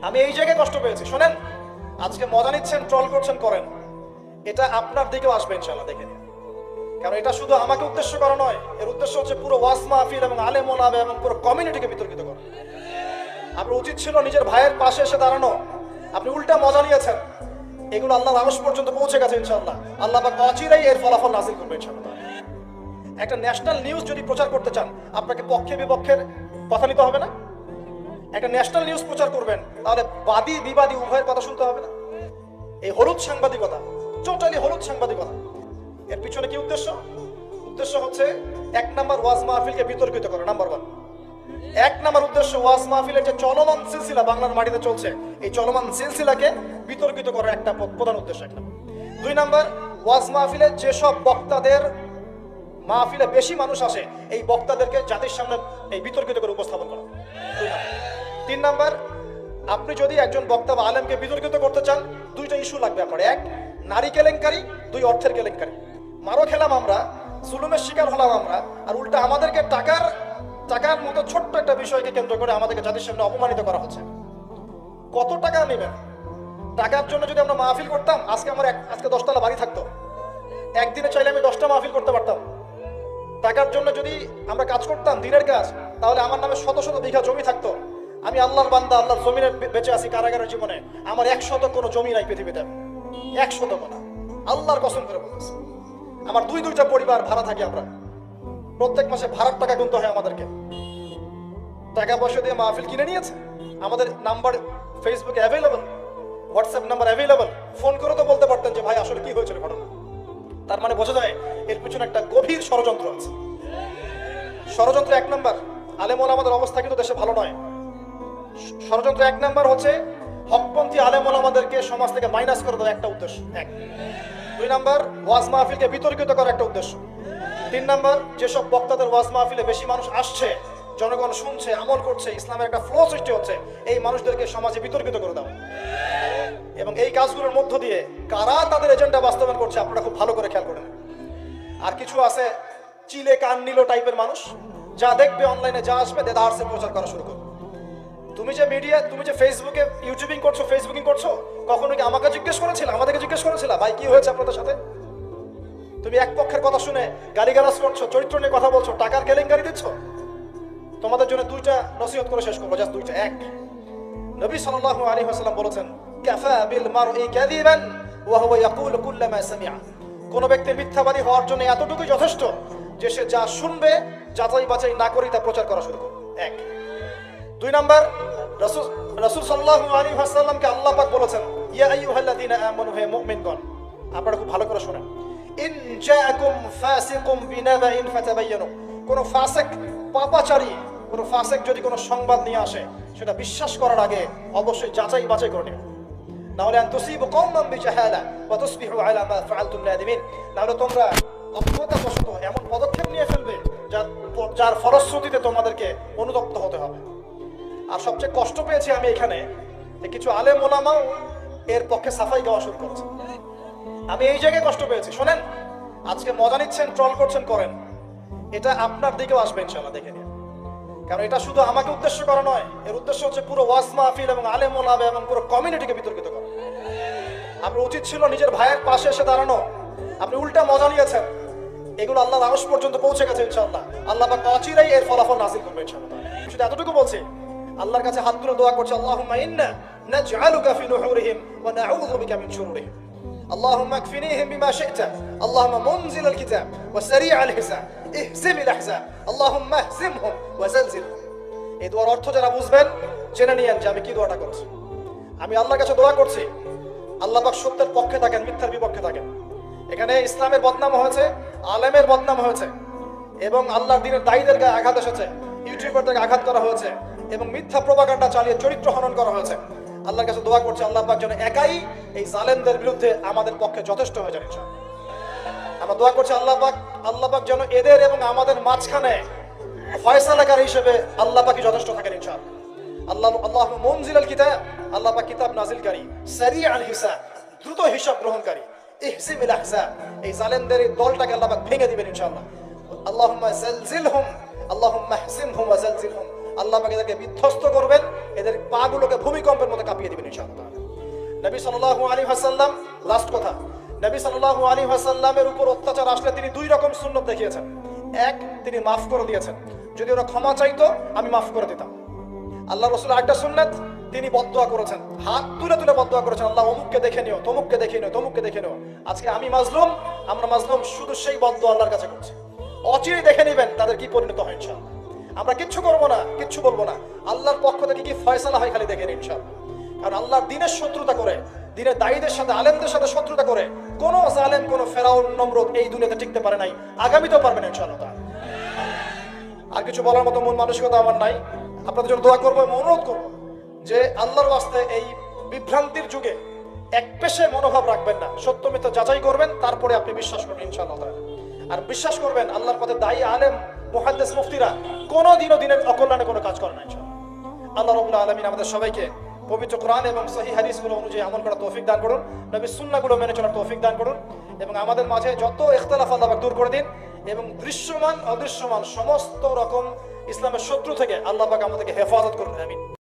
আমি এই জায়গায় কষ্ট পেয়েছি। শোনেন, আজকে মজা নিচ্ছেন, ট্রল করছেন, করেন, এটা আপনার দিকেও আসবে ইনশাআল্লাহ, দেখে নিন। কারণ এটা শুধু আমাকে উদ্দেশ্য করা নয়, এর উদ্দেশ্য হচ্ছে পুরো ওয়াজ মাহফিল এবং আলেম ওলামা এবং পুরো কমিউনিটিকে বিতর্কিত করা। আপনার উচিত ছিল নিজের ভাইয়ের পাশে এসে দাঁড়ানো, আপনি উল্টা মজা নিয়েছেন। এগুলো আল্লাহর আরশ পর্যন্ত পৌঁছে গেছে ইনশাআল্লাহ। আল্লাহ পাক অচিরেই এর ফলাফল নাযিল করবে ইনশাআল্লাহ। একটা ন্যাশনাল নিউজ যদি প্রচার করতে চান, আপনাকে পক্ষে বিপক্ষের কথা নিতে হবে না? একটা ন্যাশনাল নিউজ প্রচার করবেন, তাহলে বাদী বিবাদী উভয়ের কথা শুনতে হবে না? এই হলুদ সাংবাদিকতা, টোটালি হলুদ সাংবাদিকতা। এর পিছনে কি উদ্দেশ্য? উদ্দেশ্য হচ্ছে 1 নাম্বার ওয়াজ মাহফিলকে বিতর্কিত করা, নাম্বার 1। 1 নাম্বার উদ্দেশ্য ওয়াজ মাহফিলের যে চলমান সিলসিলা বাংলার মাটিতে চলছে, এই চলমান সিলসিলাকে বিতর্কিত করার একটা প্রধান উদ্দেশ্য। 1 নাম্বার। 2 নাম্বার, ওয়াজ মাহফিলে যেসব বক্তাদের মাহফিলে বেশি মানুষ আসে, এই বক্তাদেরকে জাতির সামনে এই বিতর্কিত করে উপস্থাপন করা। 2 নাম্বার। 3 নাম্বার, আপনি যদি একজন বক্তা বা আলেমকে বিতর্কিত করতে চান, 2টা ইস্যু লাগবে আপনার। 1, নারী কেলেঙ্কারি, 2, অর্থের কেলেঙ্কারি। মারো খেলাম আমরা, জুলুমের শিকার হলাম আমরা, আর উল্টা আমাদেরকে টাকার মতো ছোট্ট একটা বিষয়কে কেন্দ্র করে আমাদেরকে জাতির সামনে অপমানিত করা হচ্ছে। কত টাকা নেবেন? টাকার জন্য যদি আমরা মাহফিল করতাম, আজকে 10 তলা বাড়ি থাকতো। একদিনে চাইলে আমি 10টা মাহফিল করতে পারতাম। টাকার জন্য যদি আমরা কাজ করতাম, দিনের কাজ, তাহলে আমার নামে শত শত বিঘা জমি থাকতো। আমি আল্লাহর বান্দা, আল্লাহর জমিনে বেঁচে আছি কারাগারের জীবনে। আমার 100 কোনো জমি নাই পৃথিবীতে, 100 কোনো। আল্লাহর কসম করে বলতেছি, আমার 2টা পরিবার ভাড়া থাকি আমরা। প্রত্যেক মাসে ভাড়ার টাকা গুনতে হয় আমাদেরকে। টাকা পয়সা দিয়ে মাহফিল কিনে নিয়েছে। আমাদের নাম্বার ফেসবুকে available, WhatsApp number available. Phone করে তো বলতে পারতেন যে ভাই আসলে কি হয়েছিল ঘটনা। তার মানে বোঝা যায় এর পিছনে একটা গভীর ষড়যন্ত্র আছে। ষড়যন্ত্র 1 নাম্বার, আলেম ওলামাদের অবস্থা কিন্তু দেশে ভালো নয়। ষড়যন্ত্র 1 নাম্বার হচ্ছে হকপন্থী আলেম ওলামাদেরকে সমাজ থেকে মাইনাস করে দেওয়া, একটা উদ্দেশ্য 1। 2 নাম্বার, ওয়াজ মাহফিলকে বিতর্কিত করা, একটা উদ্দেশ্য। 3 নাম্বার, যেসব বক্তাদের ওয়াজ মাহফিলে বেশি মানুষ আসছে, জনগণ শুনছে, আমল করছে, ইসলামের একটা ফ্লো সৃষ্টি হচ্ছে, এই মানুষদেরকে সমাজে বিতর্কিত করে দেওয়া। এবং এই কাজগুলোর মধ্য দিয়ে কারা তাদের এজেন্ডা বাস্তবায়ন করছে আপনারা খুব ভালো করে খেয়াল করেন। আর কিছু আছে চিলে কান নিল টাইপের মানুষ, যা দেখবে অনলাইনে, যা আসবে দেদারসে প্রচার করা শুরু করবে। তুমি যে ফেসবুকে ইউটিউবিং করছো, ফেসবুকিং করছো, কখনো কি আমাকে জিজ্ঞেস করেছিল, আমাদেরকে জিজ্ঞেস করেছিল ভাই কি হয়েছে আপনাদের সাথে? তুমি এক পক্ষের কথা শুনে গালিগালাজ করছো, চরিত্র নিয়ে কথা বলছো, টাকার কেলেঙ্কারি দিচ্ছ। তোমাদের জন্য 2টা নসিহত করে শেষ করবো, জাস্ট 2টা। 1, নবী সাল্লাল্লাহু আলাইহি ওয়াসাল্লাম বলেছেন, কাফা বিল মারই কাযিবান ওয়া হুয়া ইয়াকুলু কুল্লামা সামিআ। কোন ব্যক্তির মিথ্যাবাদী হওয়ার জন্য এতটুকুই যথেষ্ট যে সে যা শুনবে যাচাই বাছাই না করে তা প্রচার করা শুরু করবে। 1। 2 নাম্বার, রাসূল সাল্লাল্লাহু আলাইহি ওয়াসাল্লামকে আল্লাহ পাক বলেছেন, ইয়া আইয়ুহাল্লাযীনা আমানু, হে মুমিনগণ, আপনারা খুব ভালো করে শুনেন, ইন জাআকুম ফাসিকুম বিনাবাইন ফাতাবায়ানু। কোন ফাসিক, পাপাচারী কোন ফাসিক যদি কোনো সংবাদ নিয়ে আসে, সেটা বিশ্বাস করার আগে অবশ্যই যাচাই বাছাই করে নেবেন। নাহলে আন তুসিবু কওমান বিজাহালা ওয়া তুসবিহু আলা মা ফাআলতুম নাদিমিন। নাহলে তোমরা অজ্ঞতাবশত এমন পদক্ষেপ নিয়ে ফেলবে যার ফলশ্রুতিতে তোমাদেরকে অনুতপ্ত হতে হবে। আর সবচেয়ে কষ্ট পেয়েছি আমি এখানে যে কিছু আলেম ওলামাও এর পক্ষে সাফাই গাওয়া শুরু করেছে। আমি এই জায়গায় কষ্ট পেয়েছি। শোনেন, আজকে মজা নিচ্ছেন, ট্রল করছেন, করেন, এটা আপনার দিকেও আসবে ইনশাআল্লাহ, দেখে নিন। কারণ এটা শুধু আমাকে উদ্দেশ্য করা নয়, এর উদ্দেশ্য হচ্ছে পুরো ওয়াজ মাহফিল এবং আলেম ওলামা এবং পুরো কমিউনিটিকে বিতর্কিত করা। আপনার উচিত ছিল নিজের ভাইয়ের পাশে এসে দাঁড়ানো, আপনি উল্টা মজা নিয়েছেন। এগুলো আল্লাহর আরশ পর্যন্ত পৌঁছে গেছে ইনশাআল্লাহ। আল্লাহ পাক অচিরেই এর ফলাফল নাযিল করবে ইনশাআল্লাহ। শুধু এতটুকু বলছি, আল্লাহর কাছে হাত তুলে দোয়া করছে, আল্লাহুম্মা ইন্না নাজআলুকা ফি নুহুরিহিম ওয়া নাউযু বিকা মিন শুরুরিহিম। اللهم اكفنيهم بما شئت اللهم منزل الكتاب وسريع الحساب اهزم الاحزاب اللهم اهزمهم وزلزلهم। এই দোয়ার অর্থ যারা বুঝবেন জেনে নিয়েন যে আমি কি দোয়াটা করছি। আমি আল্লাহর কাছে দোয়া করছি আল্লাহ পাক সত্যের পক্ষে থাকেন, মিথ্যার বিপক্ষে থাকেন। এখানে ইসলামের বদনাম হয়েছে, আলেমের বদনাম হয়েছে, এবং আল্লাহর দ্বীনের দায়ীদের গায়ে আঘাত এসেছে, ইউটিউবারদেরকে আঘাত করা হয়েছে, এবং মিথ্যা প্রপাগান্ডা চালিয়ে চরিত্র হনন করা হয়েছে। আল্লাহর কাছে দোয়া করছে আল্লাহ পাক যেন একাই এই জালেমদের বিরুদ্ধে আমাদের পক্ষে যথেষ্ট হয়ে যায় ইনশাআল্লাহ। আমরা দোয়া করছি আল্লাহ পাক যেন এদের এবং আমাদের মাঝখানে ফয়সালাকারী হিসেবে আল্লাহ পাকই যথেষ্ট থাকেন ইনশাআল্লাহ। আল্লাহুম্মা মুনজিলাল কিতাব, আল্লাহ পাক কিতাব নাজিলকারী, সারিআল হিসাব, দ্রুত হিসাব গ্রহণকারী, ইহজিমিল আহজাব, এই জালেমদের এই দলটাকে আল্লাহ পাক ভেঙে দিবেন ইনশাআল্লাহ। আল্লাহুম্মা জালজিলহুম, আল্লাহুম্মা ইহজিমহুম ওয়া জালজিলহুম, আল্লাহ পাক এদেরকে বিধ্বস্ত করবেন, এদের পাগুলোকে ভূমিকম্পের মতো কাঁপিয়ে দিবেন ইনশাআল্লাহ। নবী সাল্লাল্লাহু আলাইহি ওয়াসাল্লাম, লাস্ট কথা, নবী সাল্লাল্লাহু আলাইহি ওয়াসাল্লামের উপর অত্যাচার আসলে তিনি দুই রকম সুন্নত দেখিয়েছেন। এক, তিনি মাফ করে দিয়েছেন, যদি ওরা ক্ষমা চাইতো আমি মাফ করে দিতাম। আল্লাহ রাসূল আরেকটা সুন্নাত, তিনি বদদুয়া করেছেন, হাত তুলে তুলে বদদুয়া করেছেন, আল্লাহ অমুককে দেখে নিও, তমুককে দেখে নিও, তমুককে দেখে নিও। আজকে আমি মাজলুম, আমরা মাজলুম, শুধু সেই বদদুয়া আল্লাহর কাছে করছি। অচিরেই দেখে নেবেন তাদের কি পরিণত হয় ইনশাআল্লাহ। আমরা কিচ্ছু করবো না, কিচ্ছু বলবো না, আল্লাহর পক্ষ থেকে কি ফয়সালা হয় খালি দেখে নিন ইনশাআল্লাহ। কারণ আল্লাহর দ্বীনের শত্রুতা করে, দ্বীনের দায়ীদের সাথে, আলেমদের সাথে শত্রুতা করে কোন জালেম, কোন ফেরাউন, নমরুদ এই দুনিয়াতে টিকতে পারে নাই, আগামীতেও পারবে না ইনশাআল্লাহ। আর কিছু বলার মতো মন মানসিকতা আমার নাই। আপনাদের জন্য দোয়া করবো এবং অনুরোধ করবো যে আল্লাহর ওয়াস্তে এই বিভ্রান্তির যুগে এক পেশে মনোভাব রাখবেন না, সত্য মিথ্যা যাচাই করবেন, তারপরে আপনি বিশ্বাস করবেন ইনশাআল্লাহ। আর বিশ্বাস করবেন আল্লাহর পথে দায়ী আলেম, মুহাদ্দিস, মুফতিরা কোনোদিনও দিনের অকল্যাণে কোনো কাজ করে না ইনশাআল্লাহ। আল্লাহ রাব্বুল আলামিন আমাদের সবাইকে পবিত্র কোরআন এবং সহিহ হাদিসগুলো অনুযায়ী আমল করার তৌফিক দান করুন, নবীর সুন্নাহগুলো মেনে চলার তৌফিক দান করুন, এবং আমাদের মাঝে যত ইখতিলাফ আল্লাহ পাক দূর করে দিন, এবং দৃশ্যমান অদৃশ্যমান সমস্ত রকম ইসলামের শত্রু থেকে আল্লাহ পাক আমাদেরকে হেফাজত করুন। আমিন।